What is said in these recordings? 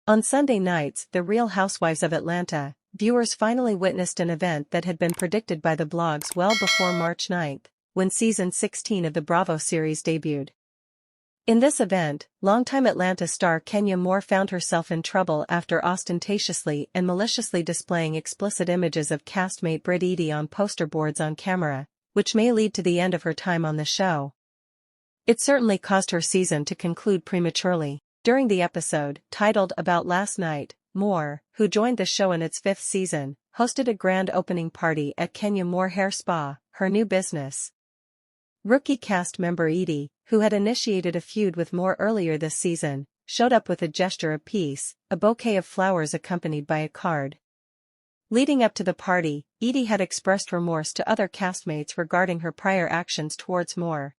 On Sunday nights, The Real Housewives of Atlanta, viewers finally witnessed an event that had been predicted by the blogs well before March 9, when season 16 of the Bravo series debuted. In this event, longtime Atlanta star Kenya Moore found herself in trouble after ostentatiously and maliciously displaying explicit images of castmate Brit Edie on poster boards on camera, which may lead to the end of her time on the show. It certainly caused her season to conclude prematurely. During the episode, titled About Last Night, Moore, who joined the show in its 5th season, hosted a grand opening party at Kenya Moore Hair Spa, her new business. Rookie cast member Edie, who had initiated a feud with Moore earlier this season, showed up with a gesture of peace, a bouquet of flowers accompanied by a card. Leading up to the party, Edie had expressed remorse to other castmates regarding her prior actions towards Moore.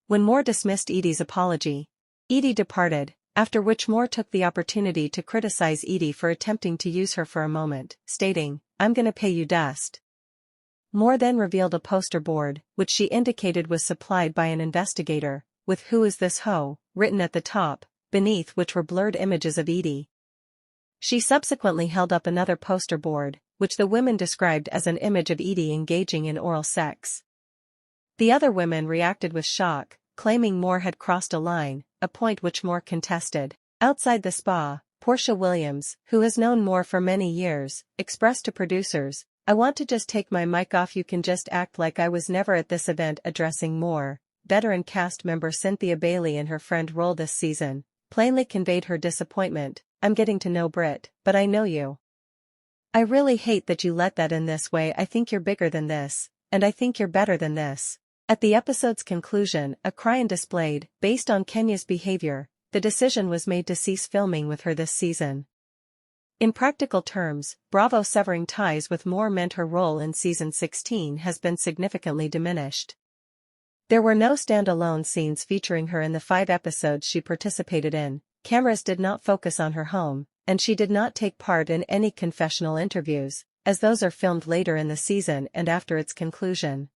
When Moore dismissed Edie's apology, Edie departed, after which Moore took the opportunity to criticize Edie for attempting to use her for a moment, stating, "I'm gonna pay you dust." Moore then revealed a poster board, which she indicated was supplied by an investigator, with "Who is this hoe?" written at the top, beneath which were blurred images of Edie. She subsequently held up another poster board, which the women described as an image of Edie engaging in oral sex. The other women reacted with shock, claiming Moore had crossed a line, a point which Moore contested. Outside the spa, Portia Williams, who has known Moore for many years, expressed to producers, "I want to just take my mic off. You can just act like I was never at this event." Addressing Moore, veteran cast member Cynthia Bailey in her friend role this season, plainly conveyed her disappointment. "I'm getting to know Brit, but I know you. I really hate that you let that in this way. I think you're bigger than this, and I think you're better than this." At the episode's conclusion, a cry displayed. Based on Kenya's behavior, the decision was made to cease filming with her this season. In practical terms, Bravo severing ties with Moore meant her role in season 16 has been significantly diminished. There were no standalone scenes featuring her in the 5 episodes she participated in, cameras did not focus on her home, and she did not take part in any confessional interviews, as those are filmed later in the season and after its conclusion.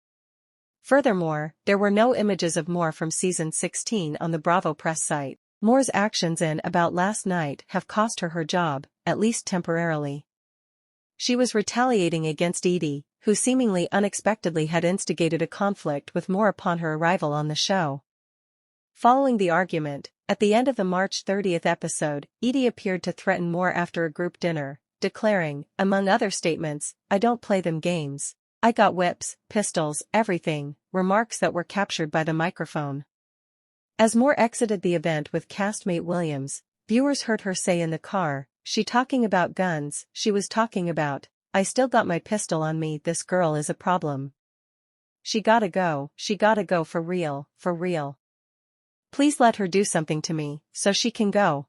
Furthermore, there were no images of Moore from season 16 on the Bravo press site. Moore's actions in About Last Night have cost her her job, at least temporarily. She was retaliating against Edie, who seemingly unexpectedly had instigated a conflict with Moore upon her arrival on the show. Following the argument, at the end of the March 30 episode, Edie appeared to threaten Moore after a group dinner, declaring, among other statements, "I don't play them games. I got whips, pistols, everything," remarks that were captured by the microphone. As Moore exited the event with castmate Williams, viewers heard her say in the car, "She talking about guns, she was talking about, I still got my pistol on me. This girl is a problem. She gotta go for real, for real. Please let her do something to me, so she can go."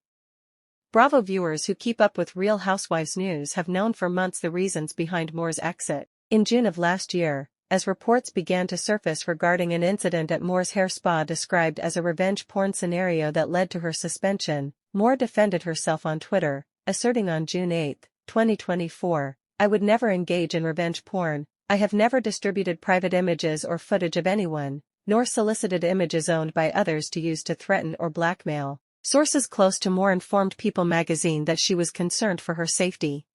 Bravo viewers who keep up with Real Housewives news have known for months the reasons behind Moore's exit. In June of last year, as reports began to surface regarding an incident at Moore's hair spa described as a revenge porn scenario that led to her suspension, Moore defended herself on Twitter, asserting on June 8, 2024, "I would never engage in revenge porn. I have never distributed private images or footage of anyone, nor solicited images owned by others to use to threaten or blackmail." Sources close to Moore informed People magazine that she was concerned for her safety.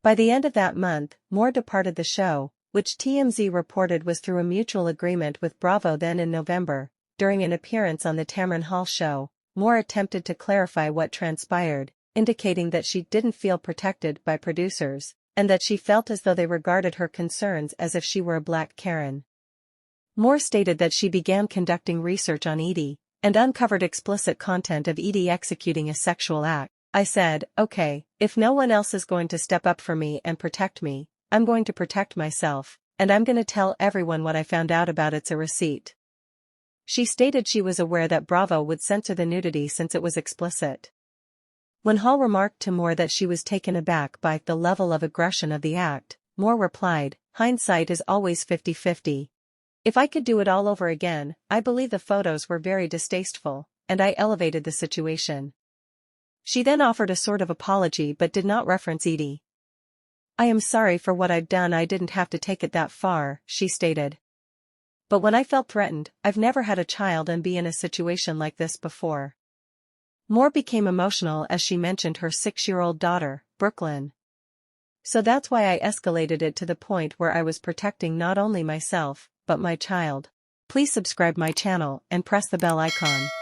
By the end of that month, Moore departed the show, which TMZ reported was through a mutual agreement with Bravo. Then in November, during an appearance on the Tamron Hall show, Moore attempted to clarify what transpired, indicating that she didn't feel protected by producers, and that she felt as though they regarded her concerns as if she were a black Karen. Moore stated that she began conducting research on Edie, and uncovered explicit content of Edie executing a sexual act. "I said, okay, if no one else is going to step up for me and protect me, I'm going to protect myself, and I'm going to tell everyone what I found out about. It's a receipt." She stated she was aware that Bravo would censor the nudity since it was explicit. When Hall remarked to Moore that she was taken aback by the level of aggression of the act, Moore replied, "Hindsight is always 50-50. If I could do it all over again, I believe the photos were very distasteful, and I elevated the situation." She then offered a sort of apology but did not reference Edie. "I am sorry for what I've done. I didn't have to take it that far," she stated. "But when I felt threatened, I've never had a child and be in a situation like this before. More became emotional as she mentioned her 6-year-old daughter, Brooklyn. So that's why I escalated it to the point where I was protecting not only myself, but my child. Please subscribe my channel and press the bell icon.